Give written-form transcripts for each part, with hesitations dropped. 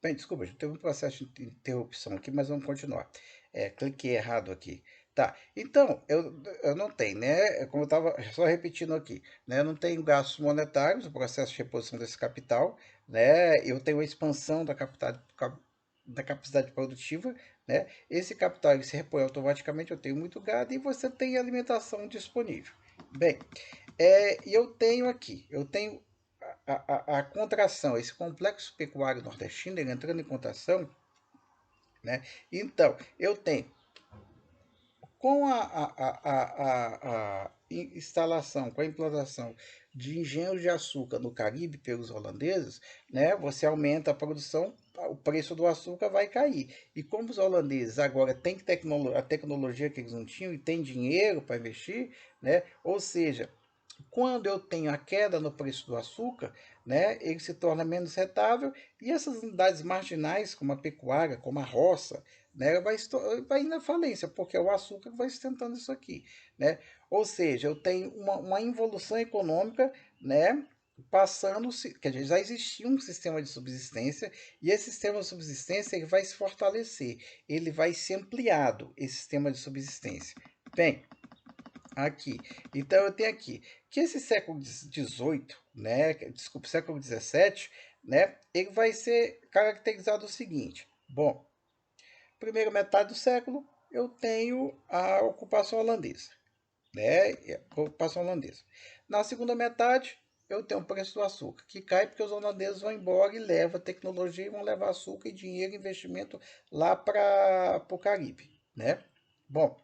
Bem, desculpa, teve um processo de interrupção aqui, mas vamos continuar. Cliquei errado aqui. Tá, então, eu não tenho, né? Como eu estava só repetindo aqui, né? Eu não tenho gastos monetários, o processo de reposição desse capital, né? Eu tenho a expansão da capacidade produtiva, né? Esse capital ele se repõe automaticamente, eu tenho muito gado e você tem alimentação disponível. Bem, e eu tenho a contração, esse complexo pecuário nordestino, ele entrando em contração, né? Então, eu tenho, com a instalação, com a implantação de engenhos de açúcar no Caribe pelos holandeses, né? Você aumenta a produção, o preço do açúcar vai cair. E como os holandeses agora têm a tecnologia que eles não tinham e têm dinheiro para investir, né? Ou seja, quando eu tenho a queda no preço do açúcar, né, ele se torna menos rentável e essas unidades marginais, como a pecuária, como a roça, né, vai ir na falência, porque é o açúcar que vai sustentando isso aqui, né? Ou seja, eu tenho uma involução econômica, né, quer dizer, já existia um sistema de subsistência e esse sistema de subsistência ele vai se fortalecer, ele vai ser ampliado, esse sistema de subsistência. Bem, aqui. Então eu tenho aqui que esse século XVIII, né, desculpa, século XVII, né, ele vai ser caracterizado o seguinte. Bom, primeira metade do século eu tenho a ocupação holandesa, né, a ocupação holandesa. Na segunda metade eu tenho o preço do açúcar, que cai porque os holandeses vão embora e levam tecnologia e vão levar açúcar e dinheiro, investimento lá para o Caribe, né? Bom,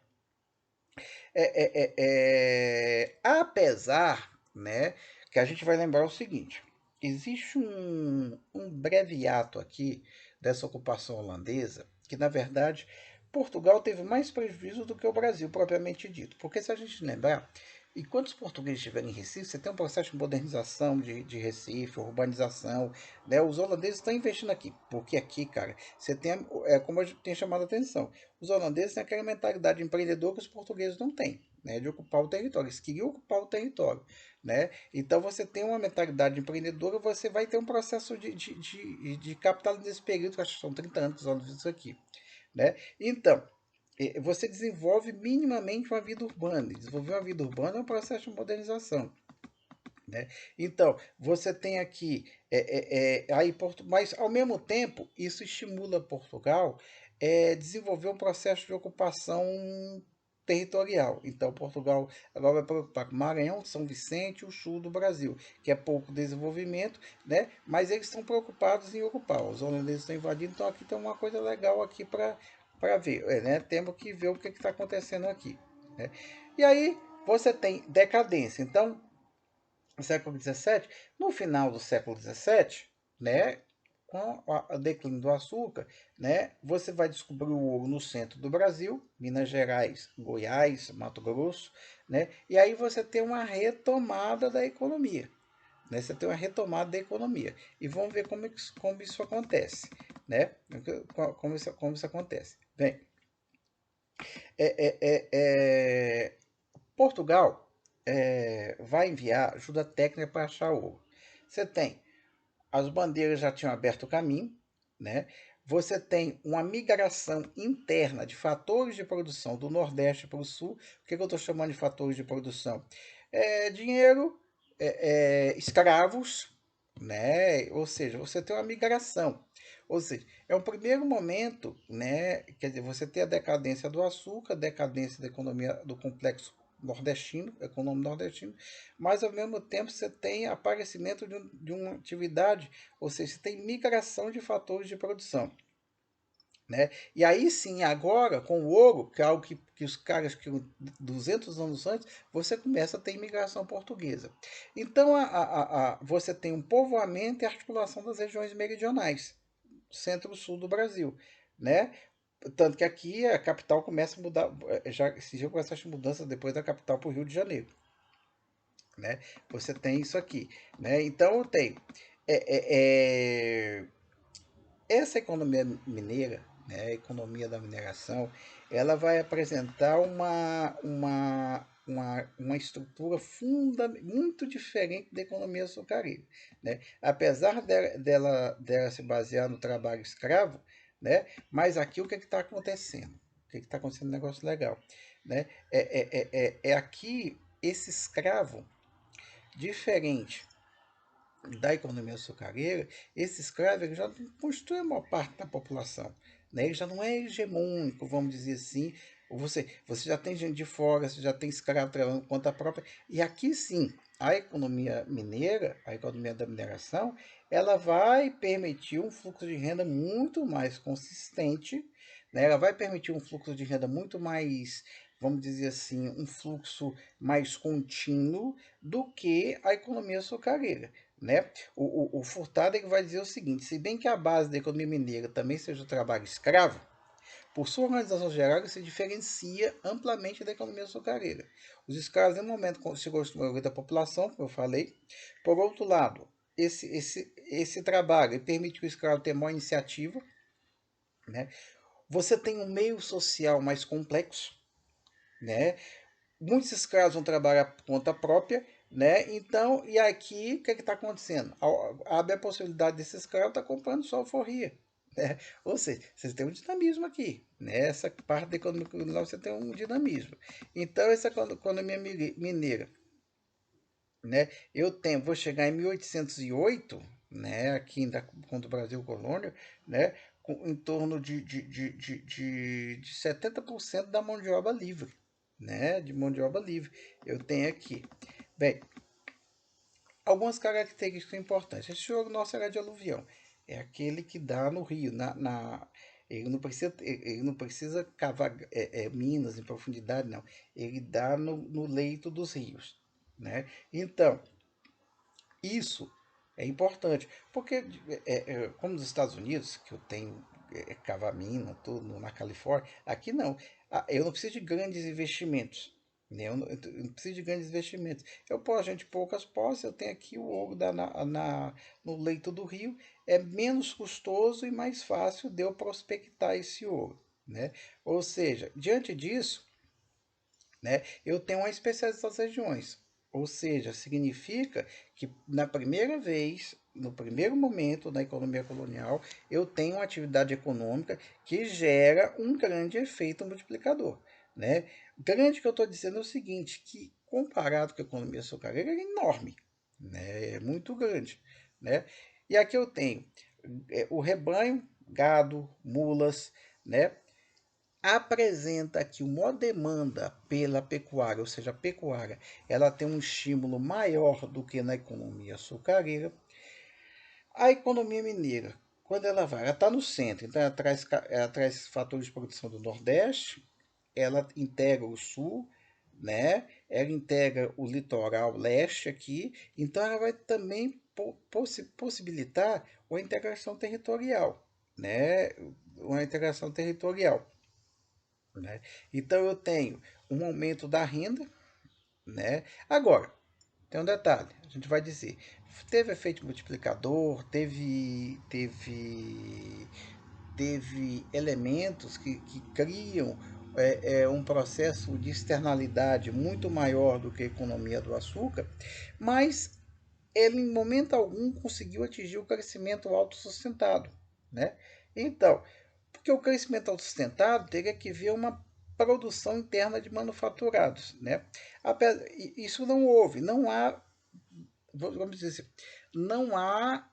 apesar, né, que a gente vai lembrar o seguinte, existe um breve ato aqui dessa ocupação holandesa, que na verdade Portugal teve mais prejuízo do que o Brasil, propriamente dito. Porque se a gente lembrar, enquanto os portugueses estiverem em Recife, você tem um processo de modernização de Recife, urbanização, né? Os holandeses estão investindo aqui, porque aqui, cara, você tem, como a gente tem chamado a atenção, os holandeses têm aquela mentalidade empreendedora que os portugueses não têm, né, de ocupar o território. Eles queriam ocupar o território, né? Então você tem uma mentalidade empreendedora, você vai ter um processo de capital nesse período, que acho que são 30 anos que os holandeses isso aqui, né? Então, você desenvolve minimamente uma vida urbana. Desenvolver uma vida urbana é um processo de modernização, né? Então, você tem aqui, mas ao mesmo tempo, isso estimula Portugal desenvolver um processo de ocupação territorial. Então, Portugal agora vai preocupar com Maranhão, São Vicente e o sul do Brasil, que é pouco desenvolvimento, né? Mas eles estão preocupados em ocupar. Os holandeses estão invadindo, então aqui tem uma coisa legal aqui para ver, né? Temos que ver o que está acontecendo aqui, né? E aí você tem decadência. Então, no século XVII, no final do século XVII, né, com o declínio do açúcar, né, você vai descobrir o ouro no centro do Brasil, Minas Gerais, Goiás, Mato Grosso, né, e aí você tem uma retomada da economia. Né, você tem uma retomada da economia. E vamos ver como isso acontece. Né? Como isso acontece. Bem, é, é, é, Portugal vai enviar ajuda técnica para achar ouro. Você tem, as bandeiras já tinham aberto o caminho, né? Você tem uma migração interna de fatores de produção do Nordeste para o Sul. O que eu estou chamando de fatores de produção? Dinheiro, escravos, né? Ou seja, você tem uma migração. Ou seja, é um primeiro momento, né? Quer dizer, você tem a decadência do açúcar, decadência da economia do complexo nordestino, econômico nordestino, mas ao mesmo tempo você tem aparecimento de uma atividade, ou seja, você tem migração de fatores de produção. Né? E aí sim, agora com o ouro, que é algo que os caras que 200 anos antes, você começa a ter imigração portuguesa. Então você tem um povoamento e articulação das regiões meridionais, centro-sul do Brasil. Né? Tanto que aqui a capital começa a mudar, já se já começa a mudança depois da capital para o Rio de Janeiro, né? Você tem isso aqui, né? Então eu tenho é, é, essa economia mineira, né, a economia da mineração, ela vai apresentar uma estrutura muito diferente da economia açucareira, né? Apesar dela se basear no trabalho escravo, né? Mas aqui o que está acontecendo? O que está acontecendo? Um negócio legal, né? É aqui esse escravo diferente da economia açucareira, esse escravo ele já não constitui a maior parte da população, né? Ele já não é hegemônico, vamos dizer assim. Você já tem gente de fora, você já tem escravo trabalhando por conta própria. E aqui sim, a economia mineira, a economia da mineração, ela vai permitir um fluxo de renda muito mais consistente, né? Ela vai permitir um fluxo de renda muito mais, vamos dizer assim, um fluxo mais contínuo do que a economia açucareira, né? O Furtado ele vai dizer o seguinte: se bem que a base da economia mineira também seja o trabalho escravo, por sua organização geral, ele se diferencia amplamente da economia açucareira. Os escravos, no momento, se constituem da população, como eu falei. Por outro lado, esse trabalho permite que o escravo tenha maior iniciativa, né? Você tem um meio social mais complexo, né? Muitos escravos vão trabalhar por conta própria, né? Então, e aqui, o que está acontecendo? Abre a possibilidade desse escravo estar comprando sua alforria, né? Ou seja, você tem um dinamismo aqui, né? Essa parte da economia colonial você tem um dinamismo. Então, essa economia mineira, né? Vou chegar em 1808, né? Aqui ainda quando o Brasil colônia, né? Em torno de 70% da mão de obra livre, né? De mão de obra livre. Eu tenho aqui. Bem, algumas características importantes. Esse ouro nosso era de aluvião. É aquele que dá no rio, ele não precisa cavar minas em profundidade, não. Ele dá no leito dos rios, né? Então, isso é importante, porque como nos Estados Unidos, que eu tenho cavamina, tudo na Califórnia, aqui não. Eu não preciso de grandes investimentos. Né? Eu não preciso de grandes investimentos. Eu posso, gente, poucas posses, eu tenho aqui o ouro no leito do rio, é menos custoso e mais fácil de eu prospectar esse ouro. Né? Ou seja, diante disso, né, eu tenho uma especialização das regiões. Ou seja, significa que na primeira vez, no primeiro momento da economia colonial, eu tenho uma atividade econômica que gera um grande efeito multiplicador. Né? Grande que eu estou dizendo é o seguinte, que comparado com a economia açucareira, é enorme, né? É muito grande. Né? E aqui eu tenho o rebanho, gado, mulas, né? Apresenta aqui uma demanda pela pecuária, ou seja, a pecuária, ela tem um estímulo maior do que na economia açucareira. A economia mineira, quando ela está no centro, então ela traz fatores de produção do Nordeste, ela integra o Sul, né? Ela integra o litoral leste aqui, então ela vai também possibilitar uma integração territorial, né? Uma integração territorial. Né? Então eu tenho um aumento da renda, né? Agora, tem um detalhe, a gente vai dizer, teve efeito multiplicador, teve elementos que criam um processo de externalidade muito maior do que a economia do açúcar, mas ele em momento algum conseguiu atingir o crescimento autossustentado, né? Então, porque o crescimento autossustentado teria que ver uma produção interna de manufaturados, né? Isso não houve, não há, vamos dizer assim, não há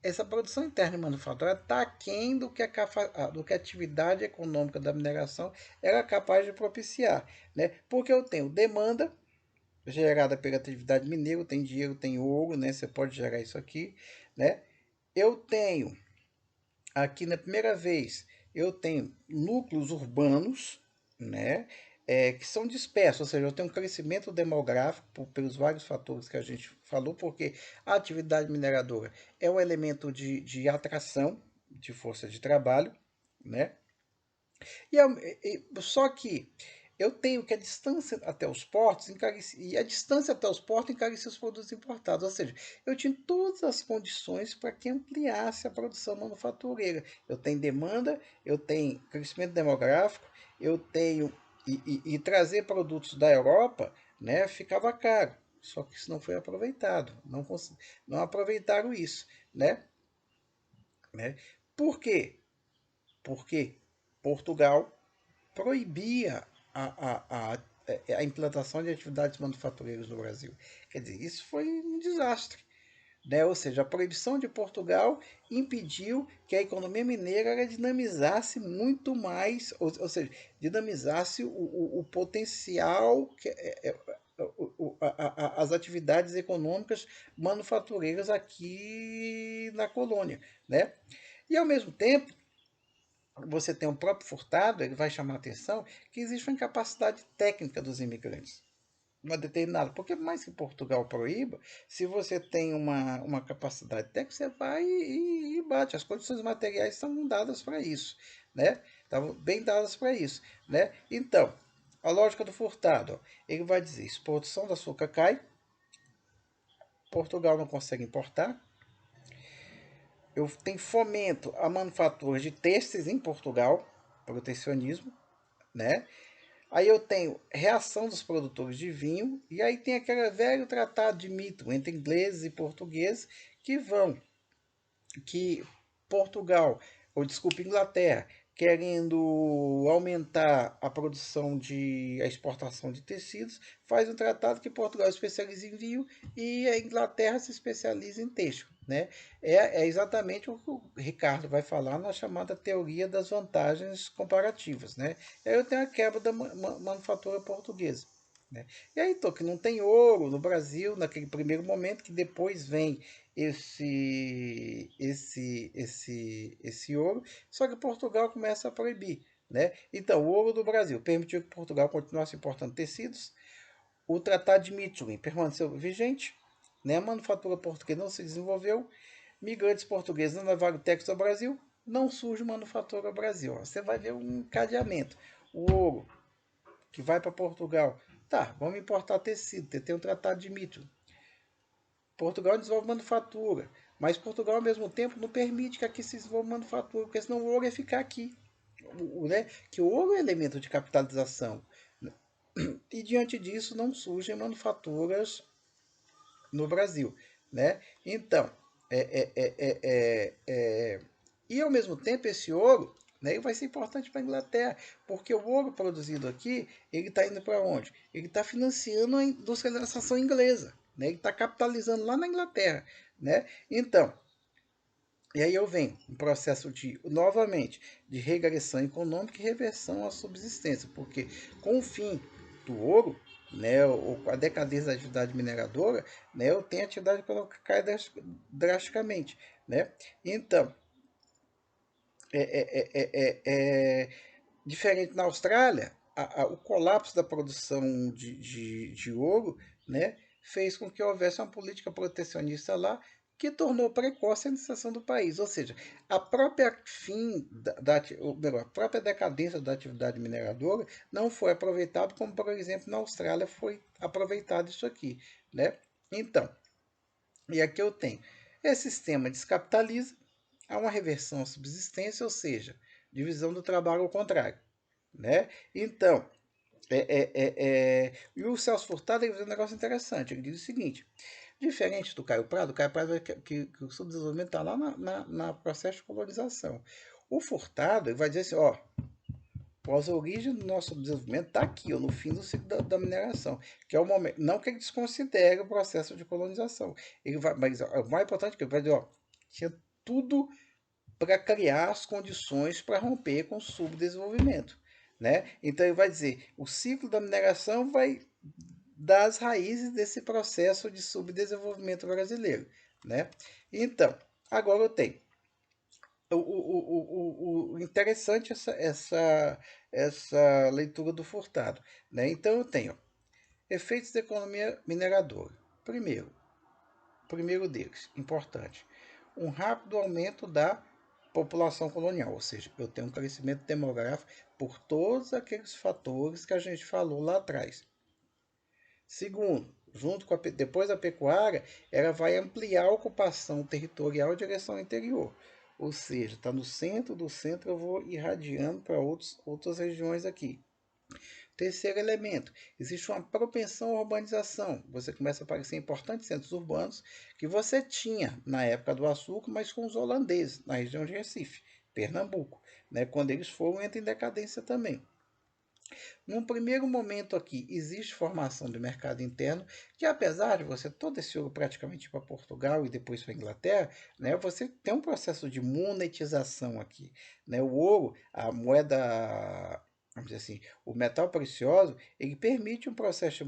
essa produção interna de manufaturado está aquém do que a atividade econômica da mineração era capaz de propiciar, né? Porque eu tenho demanda gerada pela atividade mineira, tem dinheiro, tem ouro, né? Você pode gerar isso aqui, né? Eu tenho aqui na primeira vez, eu tenho núcleos urbanos, né? Que são dispersos, ou seja, eu tenho um crescimento demográfico pelos vários fatores que a gente falou, porque a atividade mineradora é um elemento de atração de força de trabalho, né? Só que eu tenho que a distância até os portos e a distância até os portos encarecia os produtos importados. Ou seja, eu tinha todas as condições para que ampliasse a produção manufatureira. Eu tenho demanda, eu tenho crescimento demográfico, eu tenho e trazer produtos da Europa, né, ficava caro. Só que isso não foi aproveitado, não aproveitaram isso, né? né? Por quê? Porque Portugal proibia a implantação de atividades manufatureiras no Brasil. Quer dizer, isso foi um desastre. Né? Ou seja, a proibição de Portugal impediu que a economia mineira dinamizasse muito mais, ou seja, dinamizasse o potencial que as atividades econômicas manufatureiras aqui na colônia, né? E ao mesmo tempo, você tem o próprio Furtado, ele vai chamar a atenção que existe uma incapacidade técnica dos imigrantes. Uma determinada, porque mais que Portugal proíba, se você tem uma capacidade técnica, você vai e bate. As condições materiais estão dadas para isso, né? Estavam bem dadas para isso, né? Então, a lógica do Furtado, ó, ele vai dizer, exportação de açúcar cai, Portugal não consegue importar, eu tenho fomento a manufatura de têxteis em Portugal, protecionismo, né? Aí eu tenho reação dos produtores de vinho, e aí tem aquele velho tratado de mito entre ingleses e portugueses que Portugal, ou desculpa, Inglaterra, querendo aumentar a produção a exportação de tecidos, faz um tratado que Portugal especializa em vinho e a Inglaterra se especializa em têxtil. Né? É exatamente o que o Ricardo vai falar na chamada teoria das vantagens comparativas. Né? E aí eu tenho a quebra da manufatura portuguesa. Né? E aí, tô, que não tem ouro no Brasil naquele primeiro momento, que depois vem esse ouro, só que Portugal começa a proibir. Né? Então, o ouro do Brasil permitiu que Portugal continuasse importando tecidos, o Tratado de Methuen permaneceu vigente, né? A manufatura portuguesa não se desenvolveu, migrantes portugueses não levaram textos ao Brasil, não surge manufatura ao Brasil. Você vai ver um encadeamento. O ouro que vai para Portugal, tá, vamos importar tecido, tem um Tratado de Methuen. Portugal desenvolve manufatura, mas Portugal, ao mesmo tempo, não permite que aqui se desenvolva manufatura, porque senão o ouro ia ficar aqui. Né? Que o ouro é elemento de capitalização. E diante disso, não surgem manufaturas no Brasil. Né? Então, e ao mesmo tempo, esse ouro, né, vai ser importante para a Inglaterra, porque o ouro produzido aqui, ele está indo para onde? Ele está financiando a industrialização inglesa, né? Ele está capitalizando lá na Inglaterra. Né? Então, e aí eu venho um processo de, novamente, de regressão econômica e reversão à subsistência, porque com o fim do ouro, né, ou com a decadência da atividade mineradora, né, eu tenho a atividade econômica que cai drasticamente. Né? Então, diferente na Austrália, o colapso da produção de ouro, né, fez com que houvesse uma política protecionista lá que tornou precoce a iniciação do país. Ou seja, a própria fim a própria decadência da atividade mineradora não foi aproveitado como, por exemplo, na Austrália foi aproveitado isso aqui. Né? Então, e aqui eu tenho, esse sistema descapitaliza, há uma reversão à subsistência, ou seja, divisão do trabalho ao contrário. Né? Então, e o Celso Furtado ele diz um negócio interessante. Ele diz o seguinte: diferente do Caio Prado, vai que o subdesenvolvimento está lá na processo de colonização. O Furtado ele vai dizer assim: ó, a origem do nosso desenvolvimento está aqui, ó, no fim do ciclo da mineração, que é o momento. Não que ele desconsidere o processo de colonização. Ele vai, mas o mais importante é que ele vai dizer: ó, tinha tudo para criar as condições para romper com o subdesenvolvimento. Né? Então ele vai dizer, o ciclo da mineração vai dar as raízes desse processo de subdesenvolvimento brasileiro. Né? Então, agora eu tenho o interessante essa leitura do Furtado. Né? Então eu tenho efeitos da economia mineradora. Primeiro deles, importante, um rápido aumento da população colonial, ou seja, eu tenho um crescimento demográfico por todos aqueles fatores que a gente falou lá atrás. Segundo, depois da pecuária, ela vai ampliar a ocupação territorial em direção ao interior. Ou seja, está no centro, do centro eu vou irradiando para outras regiões aqui. Terceiro elemento, existe uma propensão à urbanização. Você começa a aparecer importantes centros urbanos que você tinha na época do açúcar, mas com os holandeses, na região de Recife, Pernambuco, né? Quando eles foram, entra em decadência também. Num primeiro momento aqui, existe formação de mercado interno, que apesar de você todo esse ouro praticamente ir para Portugal e depois para a Inglaterra, né, você tem um processo de monetização aqui. Né? O ouro, a moeda, vamos dizer assim, o metal precioso, ele permite um processo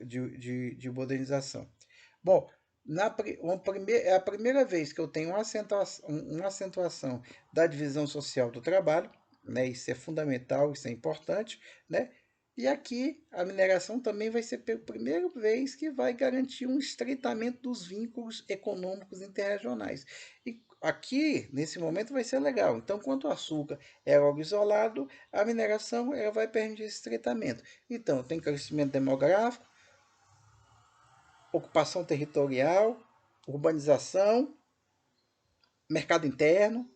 de modernização. Bom, é a primeira vez que eu tenho uma acentuação da divisão social do trabalho, né? Isso é fundamental, isso é importante, né? E aqui a mineração também vai ser pela primeira vez que vai garantir um estreitamento dos vínculos econômicos interregionais. E aqui, nesse momento, vai ser legal. Então, quanto o açúcar é algo isolado, a mineração ela vai permitir esse estreitamento. Então, tem crescimento demográfico, ocupação territorial, urbanização, mercado interno,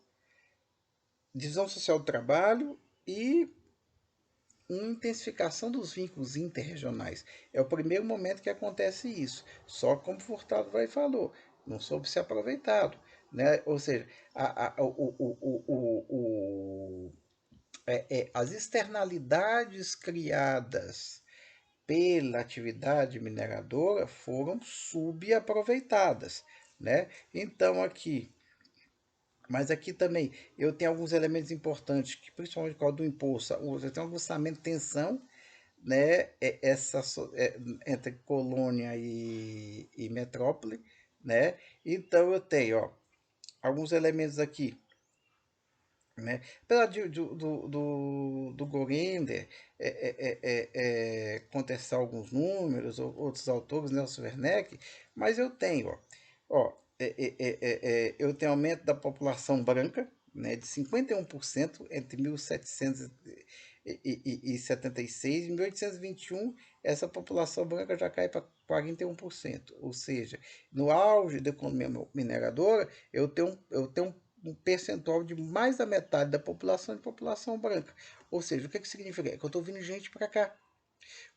divisão social do trabalho e uma intensificação dos vínculos interregionais. É o primeiro momento que acontece isso. Só como Furtado vai falou, não soube ser aproveitado. Né? Ou seja, as externalidades criadas pela atividade mineradora foram subaproveitadas. Né? Então, aqui mas aqui também eu tenho alguns elementos importantes, que principalmente por causa do imposto, você tem um orçamento de tensão, né, entre colônia e metrópole, né? Então eu tenho, ó, alguns elementos aqui, né? Apesar do Gorinder contestar alguns números, outros autores, Nelson Werneck, mas eu tenho, ó, eu tenho aumento da população branca, né, de 51% entre 1776 e 1821, essa população branca já cai para 41%. Ou seja, no auge da economia mineradora, eu tenho um percentual de mais da metade da população de população branca. Ou seja, o que significa? É que eu estou vindo gente para cá.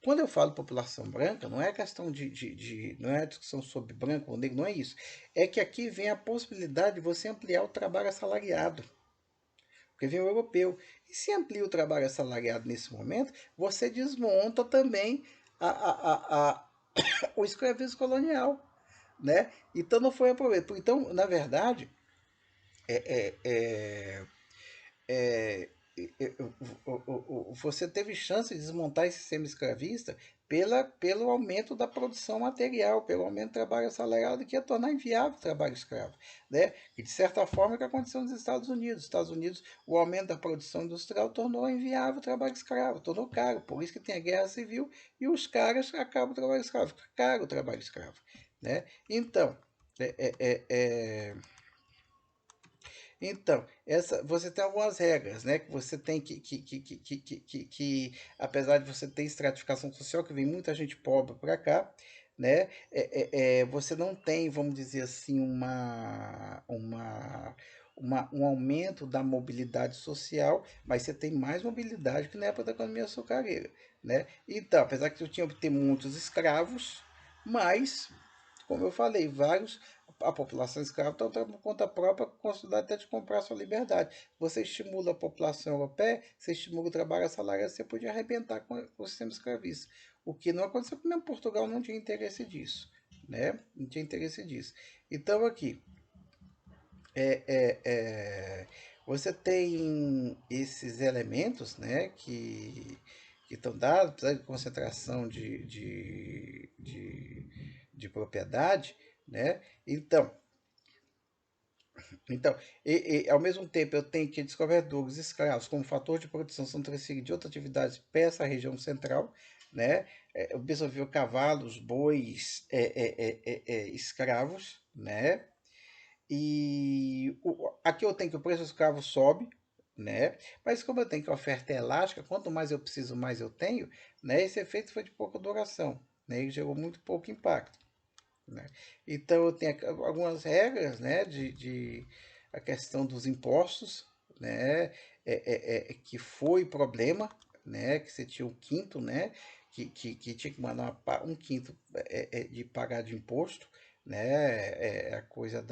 Quando eu falo população branca, não é questão não é discussão sobre branco ou negro, não é isso. É que aqui vem a possibilidade de você ampliar o trabalho assalariado. Porque vem o europeu. E se amplia o trabalho assalariado nesse momento, você desmonta também o escravismo colonial. Né? Então não foi aproveitado. Então, na verdade, é, é, é, você teve chance de desmontar esse sistema escravista pelo aumento da produção material, pelo aumento do trabalho assalariado, que ia tornar inviável o trabalho escravo. Né? E, de certa forma, o que aconteceu nos Estados Unidos. Nos Estados Unidos, o aumento da produção industrial tornou inviável o trabalho escravo, tornou caro. Por isso que tem a guerra civil e os caras acabam o trabalho escravo. Fica caro o trabalho escravo. Né? Então, é, é, é, é então, você tem algumas regras, né? Que você tem apesar de você ter estratificação social, que vem muita gente pobre para cá, né? Você não tem, vamos dizer assim, um aumento da mobilidade social, mas você tem mais mobilidade que na época da economia açucareira, né? Então, apesar que eu tinha que ter muitos escravos, mas como eu falei, a população escrava está por conta própria, com a possibilidade até de comprar sua liberdade. Você estimula a população europeia, você estimula o trabalho assalariado, você podia arrebentar com o sistema escravista. O que não aconteceu, porque mesmo Portugal não tinha interesse disso. Né? Não tinha interesse disso. Então, aqui, é, é, é, você tem esses elementos, né, que estão dados, apesar de concentração de propriedade, né? Ao mesmo tempo, eu tenho que descobridores escravos como fator de produção são transferidos de outras atividades para essa região central, né? O pessoal viu cavalos, bois, escravos, né? Aqui eu tenho que o preço do escravo sobe, né? Mas como eu tenho que a oferta é elástica, quanto mais eu preciso, mais eu tenho, né? Esse efeito foi de pouca duração, né? Ele gerou muito pouco impacto. Né? Então eu tenho algumas regras, né, de a questão dos impostos, né, que foi problema, né? Que você tinha um quinto, né? Que tinha que mandar um quinto de pagar de imposto, né? É a coisa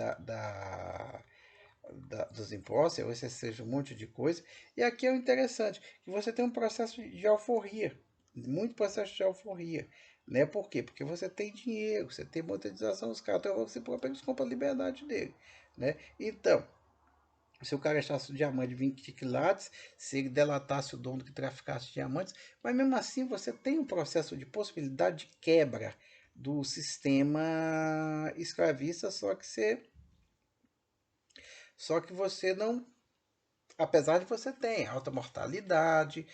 dos impostos, ou seja, um monte de coisa. E aqui é o interessante, que você tem um processo de alforria, muito processo de alforria. Né? Por quê? Porque você tem dinheiro, você tem monetização dos caras, então você próprio compra a liberdade dele. Né? Então, se o cara achasse o diamante de 20 quilates, se ele delatasse o dono que traficasse diamantes, mas mesmo assim você tem um processo de possibilidade de quebra do sistema escravista, só que você não, apesar de você ter alta mortalidade,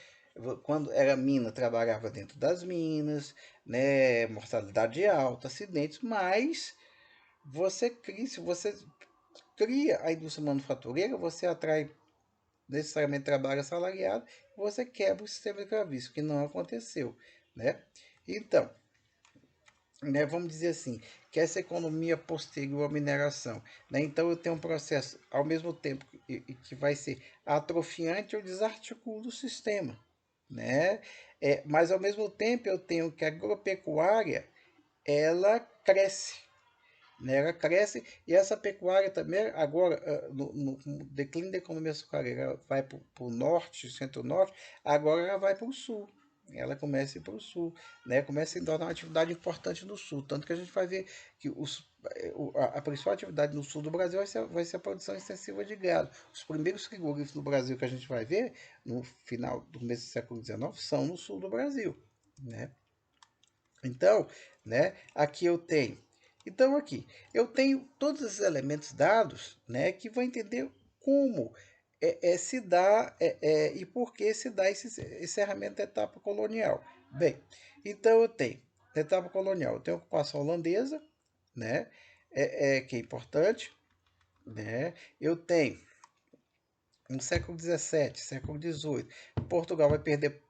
quando era mina trabalhava dentro das minas, né, mortalidade alta, acidentes, mas se você cria a indústria manufatureira, você atrai necessariamente trabalho assalariado, você quebra o sistema escravista, que não aconteceu, né? Então, né, vamos dizer assim, que essa economia posterior à mineração, né? Então eu tenho um processo, ao mesmo tempo que vai ser atrofiante, eu desarticulo o sistema, né? Mas ao mesmo tempo eu tenho que a agropecuária, ela cresce, né? Ela cresce e essa pecuária também, agora, no declínio da economia açucareira, vai para o norte, centro-norte, agora ela vai para o sul. Ela começa a ir para o sul, né? Começa a se tornar uma atividade importante no sul. Tanto que a gente vai ver que a principal atividade no sul do Brasil vai ser a produção extensiva de gado. Os primeiros frigoríficos no Brasil que a gente vai ver no final do mês do século XIX são no sul do Brasil, né? Então, né, aqui eu tenho. Então, aqui eu tenho todos esses elementos dados, né, que vão entender como se dá e por que se dá esse encerramento da etapa colonial. Bem, então eu tenho na etapa colonial, eu tenho a ocupação holandesa, né, que é importante, né. Eu tenho no século XVII, século XVIII, Portugal vai perder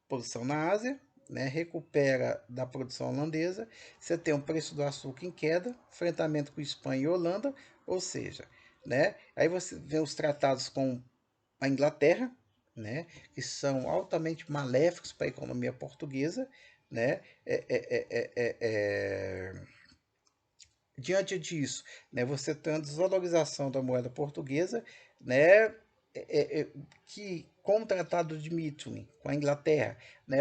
posição na Ásia, né, recupera da produção holandesa, você tem o preço do açúcar em queda, enfrentamento com Espanha e Holanda, ou seja, né, aí você vê os tratados com a Inglaterra, né, que são altamente maléficos para a economia portuguesa, né, diante disso, né, você tem a desvalorização da moeda portuguesa, né, que com o Tratado de Methuen com a Inglaterra, né,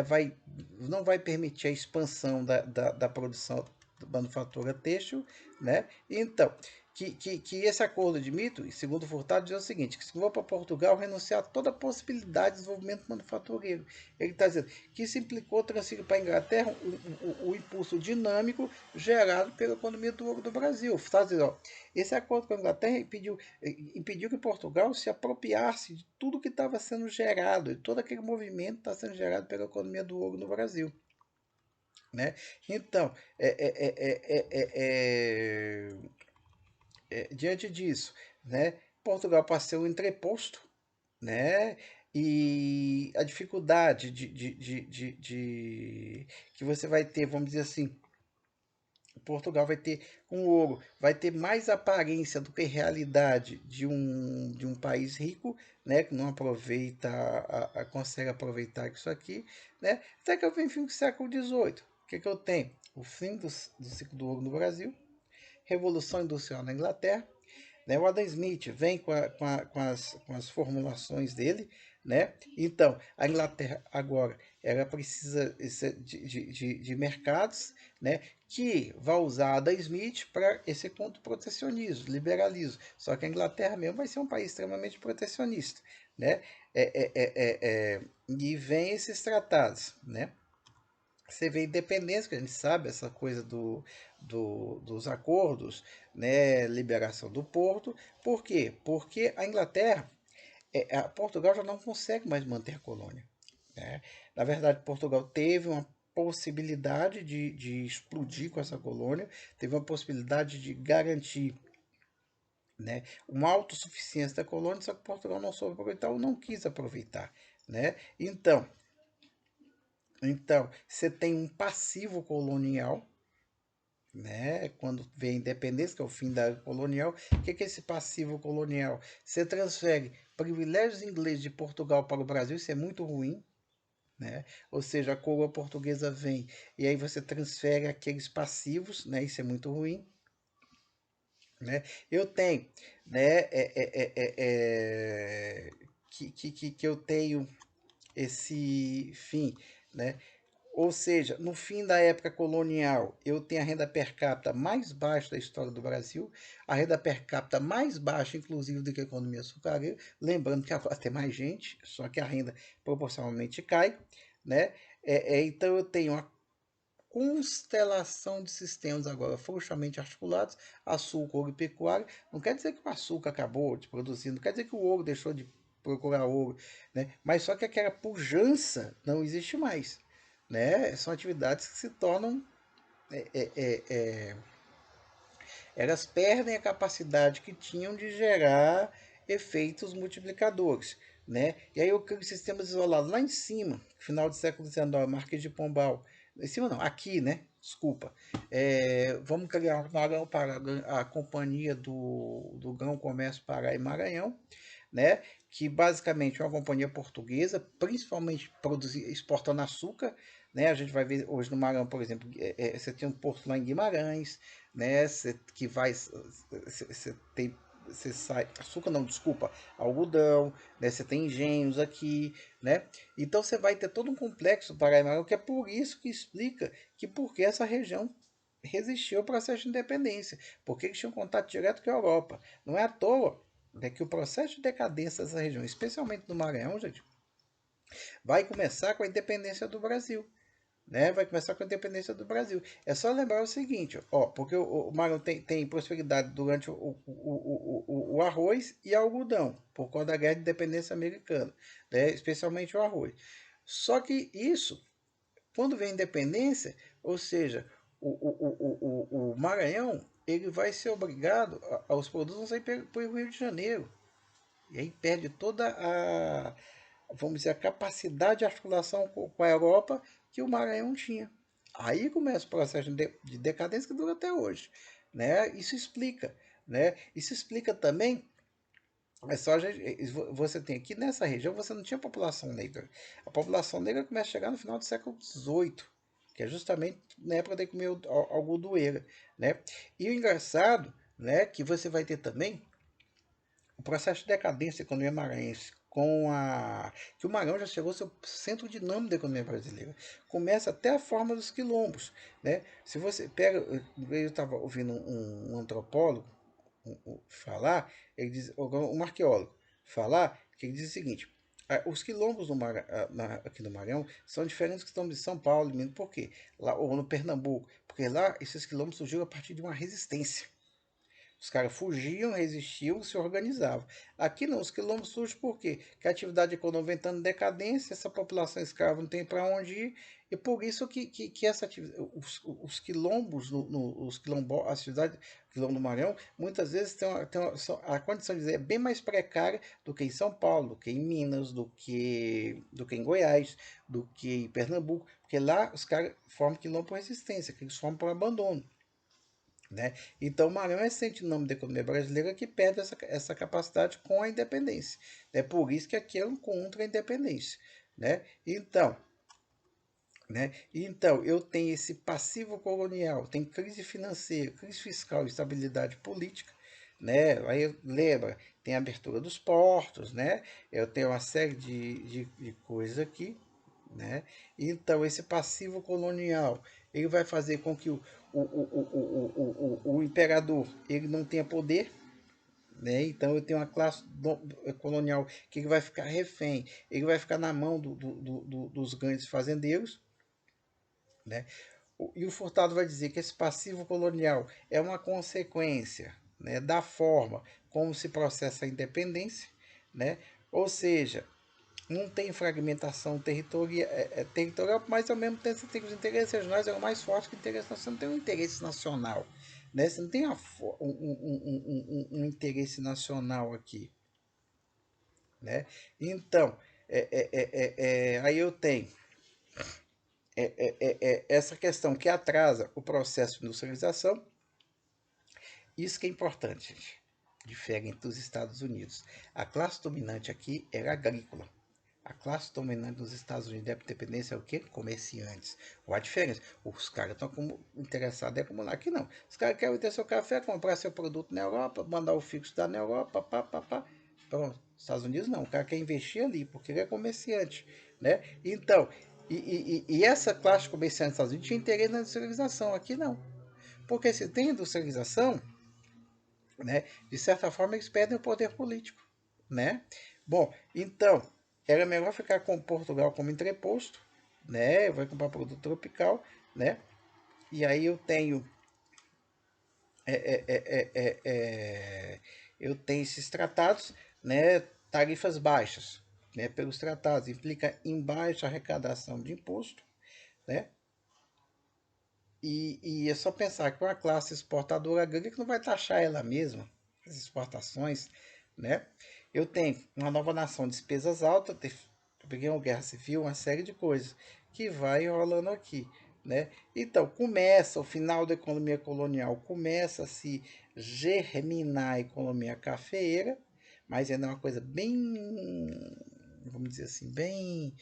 não vai permitir a expansão da produção da manufatura têxtil, né? Então, que esse acordo de Methuen, segundo Furtado, diz o seguinte, que se for para Portugal renunciar a toda a possibilidade de desenvolvimento manufatureiro. Ele está dizendo que isso implicou transferir para a Inglaterra o impulso dinâmico gerado pela economia do ouro do Brasil. Está dizendo, ó, esse acordo com a Inglaterra impediu que Portugal se apropriasse de tudo que estava sendo gerado, de todo aquele movimento que está sendo gerado pela economia do ouro no Brasil. Né? Então, diante disso, né, Portugal passou um entreposto, né, e a dificuldade que você vai ter, vamos dizer assim, Portugal vai ter com o ouro, vai ter mais aparência do que realidade de um país rico, né, que não aproveita, consegue aproveitar isso aqui, né, até que eu venho fim do século XVIII. O que eu tenho? O fim do ciclo do ouro no Brasil, Revolução Industrial na Inglaterra, né? O Adam Smith vem com as formulações dele, né? Então, a Inglaterra agora ela precisa de mercados, né? Que vai usar Adam Smith para esse conto protecionismo, liberalismo. Só que a Inglaterra mesmo vai ser um país extremamente protecionista, né? E vem esses tratados, né? Você vê independência, que a gente sabe, essa coisa dos acordos, né, liberação do porto. Por quê? Porque a Inglaterra, Portugal já não consegue mais manter a colônia. Né? Na verdade, Portugal teve uma possibilidade de explodir com essa colônia, teve uma possibilidade de garantir, né, uma autossuficiência da colônia, só que Portugal não soube aproveitar ou não quis aproveitar. Né? Então, você tem um passivo colonial, né? Quando vem a independência, que é o fim da era colonial, o que é esse passivo colonial? Você transfere privilégios ingleses de Portugal para o Brasil, isso é muito ruim, né? Ou seja, a coroa portuguesa vem e aí você transfere aqueles passivos, né? Isso é muito ruim, né? Eu tenho, né? Que eu tenho esse fim, né? Ou seja, no fim da época colonial, eu tenho a renda per capita mais baixa da história do Brasil, a renda per capita mais baixa, inclusive, do que a economia açucareira, lembrando que agora tem mais gente, só que a renda proporcionalmente cai, né? Então eu tenho uma constelação de sistemas agora fortemente articulados, açúcar, ouro e pecuária. Não quer dizer que o açúcar acabou de produzir, não quer dizer que o ouro deixou de procurar ouro, né? Mas só que aquela pujança não existe mais, né? São atividades que se tornam é, é, é, é, elas perdem a capacidade que tinham de gerar efeitos multiplicadores, né? E aí eu crio sistemas isolados lá em cima, final do século XIX, Marquês de Pombal. Em cima não, aqui, né? Desculpa. Vamos criar um Maranhão para a Companhia do Grão Comércio Pará e Maranhão, né? Que basicamente é uma companhia portuguesa, principalmente exportando açúcar, né? A gente vai ver hoje no Maranhão, por exemplo, você tem um porto lá em Guimarães, né? Que vai, você tem, você sai, açúcar não, desculpa, algodão, né? Você tem engenhos aqui, né? Então você vai ter todo um complexo do Pará e Maranhão, que é por isso que explica que por que essa região resistiu ao processo de independência, porque eles tinham contato direto com a Europa. Não é à toa, né, que o processo de decadência dessa região, especialmente do Maranhão, gente, vai começar com a independência do Brasil, né? Vai começar com a independência do Brasil. É só lembrar o seguinte, ó, porque o Maranhão tem prosperidade durante o arroz e algodão, por conta da guerra de independência americana, né? Especialmente o arroz. Só que isso, quando vem a independência, ou seja, o Maranhão ele vai ser obrigado aos produtos a ir para o Rio de Janeiro. E aí perde toda a, vamos dizer, a capacidade de articulação com a Europa que o Maranhão tinha. Aí começa o processo de decadência que dura até hoje, né? Isso explica, né? Isso explica também, é só você tem aqui nessa região você não tinha população negra. A população negra começa a chegar no final do século XVIII, que é justamente na época da economia algodoeira, né? E o engraçado, né, que você vai ter também o processo de decadência da economia maranhense com a que o Maranhão já chegou ao seu centro dinâmico da economia brasileira. Começa até a forma dos quilombos, né? Se você pega, eu estava ouvindo um antropólogo falar, ele diz, um arqueólogo falar que ele diz o seguinte: os quilombos aqui no Maranhão são diferentes dos quilombos de São Paulo, por quê? Lá, ou no Pernambuco, porque lá esses quilombos surgiram a partir de uma resistência. Os caras fugiam, resistiam, se organizavam. Aqui não, os quilombos surgem por quê? Porque a atividade econômica entrando em decadência, essa população escrava não tem para onde ir, e por isso que essa os quilombos, os quilombo, a atividade quilombo do Maranhão, muitas vezes a condição de dizer é bem mais precária do que em São Paulo, do que em Minas, do que em Goiás, do que em Pernambuco, porque lá os caras formam quilombo por resistência, que eles formam por abandono. Né? Então, o Maranhão é esse nome da economia brasileira que perde essa capacidade com a independência. É por isso que aqui é um contra a independência. Né? Então, eu tenho esse passivo colonial, tem crise financeira, crise fiscal, estabilidade política. Né? Aí lembra, tem a abertura dos portos, né? Eu tenho uma série de coisas aqui, né? Então, esse passivo colonial, ele vai fazer com que o imperador ele não tenha poder, né? Então, eu tenho uma classe colonial que ele vai ficar refém, ele vai ficar na mão dos grandes fazendeiros, né? E o Furtado vai dizer que esse passivo colonial é uma consequência, né, da forma como se processa a independência, né? Ou seja, não tem fragmentação territorial, mas ao mesmo tempo você tem que os interesses regionais é mais forte que o interesse nacional. Você não tem um interesse nacional, né? Você não tem um interesse nacional aqui, né? Então, aí eu tenho essa questão que atrasa o processo de industrialização. Isso que é importante, gente. Diferente dos Estados Unidos. A classe dominante aqui era agrícola. A classe dominante nos Estados Unidos da independência é o quê? Comerciantes. Qual a diferença? Os caras estão interessados em acumular. Aqui não. Os caras querem ter seu café, comprar seu produto na Europa, mandar o fixo da Europa, pá, pá, pá. Pronto. Estados Unidos não. O cara quer investir ali, porque ele é comerciante. Né? Então, e essa classe comerciante dos Estados Unidos tinha interesse na industrialização. Aqui não. Porque se tem industrialização, né, de certa forma eles perdem o poder político. Né? Bom, então, era melhor ficar com Portugal como entreposto, né? Vai comprar produto tropical, né? E aí eu tenho esses tratados, né? Tarifas baixas, né? Pelos tratados implica em baixa arrecadação de imposto, né? E é só pensar que uma classe exportadora grande que não vai taxar ela mesma, as exportações, né? Eu tenho uma nova nação, despesas altas, peguei uma guerra civil, uma série de coisas que vai rolando aqui, né? Então, começa o final da economia colonial, começa a se germinar a economia cafeeira, mas ainda é uma coisa bem, vamos dizer assim, bem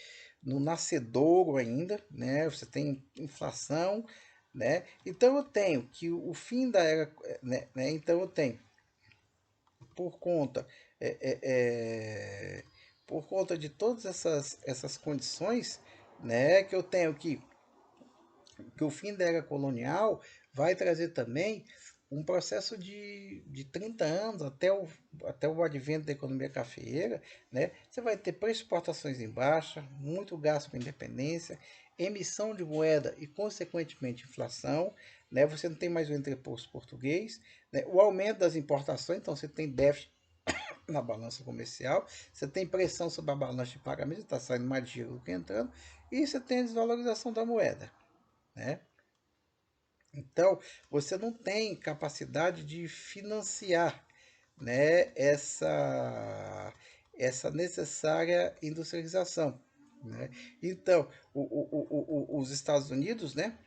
no nascedouro ainda, né? Você tem inflação, né? Então eu tenho que o fim da era, né? Então eu tenho por conta é, é, é, por conta de todas essas condições, né? Que eu tenho que o fim da era colonial vai trazer também um processo de 30 anos até o advento da economia cafeeira, né? Você vai ter exportações em baixa, muito gasto com independência, emissão de moeda e, consequentemente, inflação, né? Você não tem mais o entreposto português, né? O aumento das importações, então você tem déficit na balança comercial, você tem pressão sobre a balança de pagamento, está saindo mais dinheiro do que entrando, e você tem a desvalorização da moeda, né? Então, você não tem capacidade de financiar, né, essa necessária industrialização. Né? Então, os Estados Unidos, né,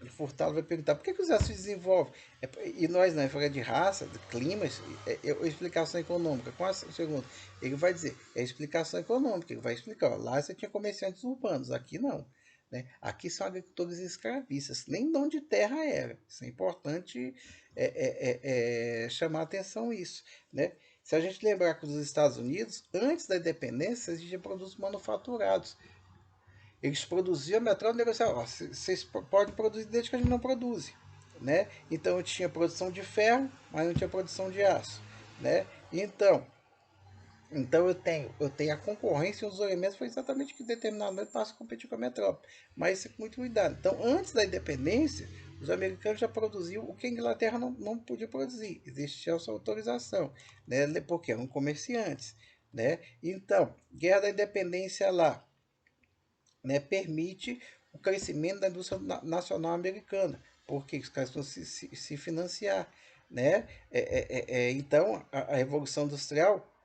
de Furtado vai perguntar por que os Estados Unidos se desenvolvem? E nós não, é falando de raça, de climas, explicação econômica. Com a segunda, ele vai dizer, é explicação econômica, ele vai explicar, ó, lá você tinha comerciantes urbanos, aqui não. Né? Aqui são agricultores escravistas, nem dono de terra era. Isso é importante chamar a atenção isso. Né? Se a gente lembrar que os Estados Unidos, antes da independência, existiam produtos manufaturados. Eles produziam metrô negociava, ó, vocês podem produzir desde que a gente não produz. Né? Então eu tinha produção de ferro, mas não tinha produção de aço. Né? Então eu tenho a concorrência e um dos elementos foi exatamente que determinadamente passa a competir com a metrópole. Mas isso é com muito cuidado. Então, antes da independência, os americanos já produziam o que a Inglaterra não podia produzir. Existia essa autorização, né? Porque eram comerciantes. Né? Então, Guerra da Independência lá, né, permite o crescimento da indústria nacional americana, porque os caras vão se financiar. Né? Então, a Revolução Industrial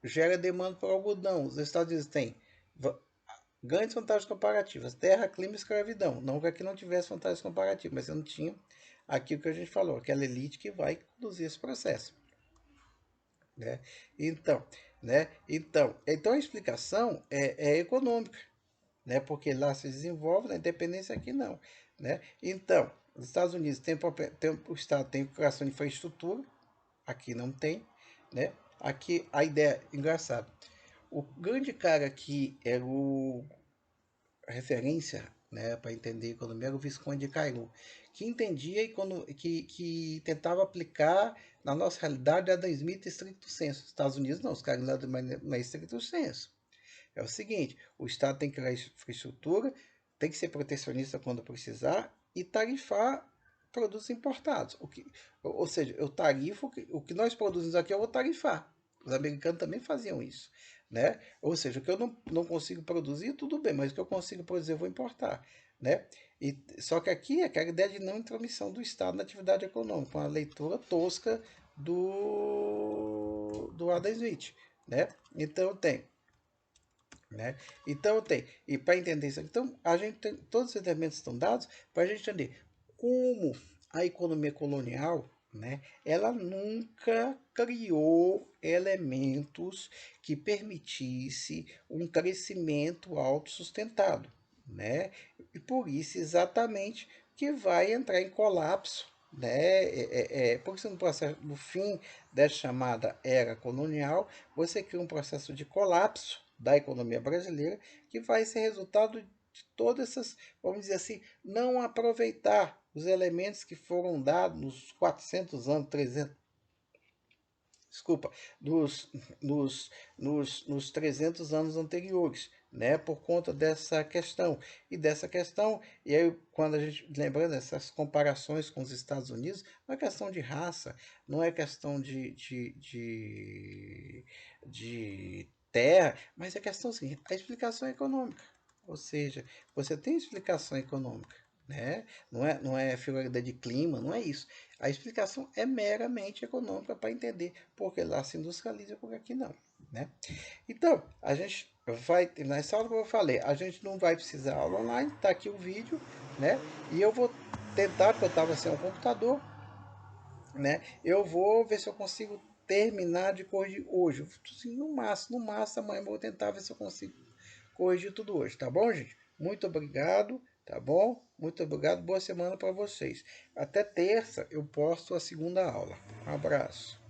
gera demanda por algodão. Os Estados Unidos têm grandes vantagens comparativas: terra, clima e escravidão. Não que aqui não tivesse vantagens comparativas, mas eu não tinha aquilo que a gente falou, aquela elite que vai conduzir esse processo. Né? Então, então a explicação é econômica, né? Porque lá se desenvolve, na independência aqui não. Né? Então, os Estados Unidos o Estado tem criação de infraestrutura, aqui não tem. Né? Aqui a ideia engraçada. O grande cara que era a referência, né, para entender a economia era o Visconde de Cairo, que entendia que tentava aplicar na nossa realidade Adam Smith estricto senso. Estados Unidos não, os caras não é estricto senso. É o seguinte, o Estado tem que criar infraestrutura, tem que ser protecionista quando precisar e tarifar produtos importados. Ou seja, eu tarifo, o que nós produzimos aqui eu vou tarifar. Os americanos também faziam isso. Né? Ou seja, o que eu não consigo produzir, tudo bem, mas o que eu consigo produzir eu vou importar. Né? Só que aqui é aquela ideia de não intromissão do Estado na atividade econômica, uma leitura tosca do Adam Smith. Né? Então tem. Né? Então tem, e para entender isso, então a gente tem todos os elementos estão dados para a gente entender como a economia colonial, né? Ela nunca criou elementos que permitisse um crescimento autossustentado, né? E por isso exatamente que vai entrar em colapso, né? Porque no processo, no fim dessa chamada era colonial, você cria um processo de colapso da economia brasileira que vai ser resultado de todas essas, vamos dizer assim, não aproveitar os elementos que foram dados nos 400 anos, 300, desculpa, nos 300 anos anteriores, né, por conta dessa questão. E dessa questão, e aí quando a gente, lembrando essas comparações com os Estados Unidos, não é questão de raça, não é questão de terra, mas é questão assim, a explicação é econômica. Ou seja, você tem explicação econômica, né? Não é figura de clima, não é isso. A explicação é meramente econômica para entender porque lá se industrializa e por aqui não, né? Então, a gente vai, nessa aula que eu falei, a gente não vai precisar aula online, tá aqui o vídeo, né? E eu vou tentar, porque eu estava sem o computador, né? Eu vou ver se eu consigo terminar de corrigir hoje. Assim, no máximo, amanhã eu vou tentar ver se eu consigo corrigir tudo hoje, tá bom, gente? Muito obrigado, tá bom? Muito obrigado, boa semana para vocês. Até terça eu posto a segunda aula. Um abraço.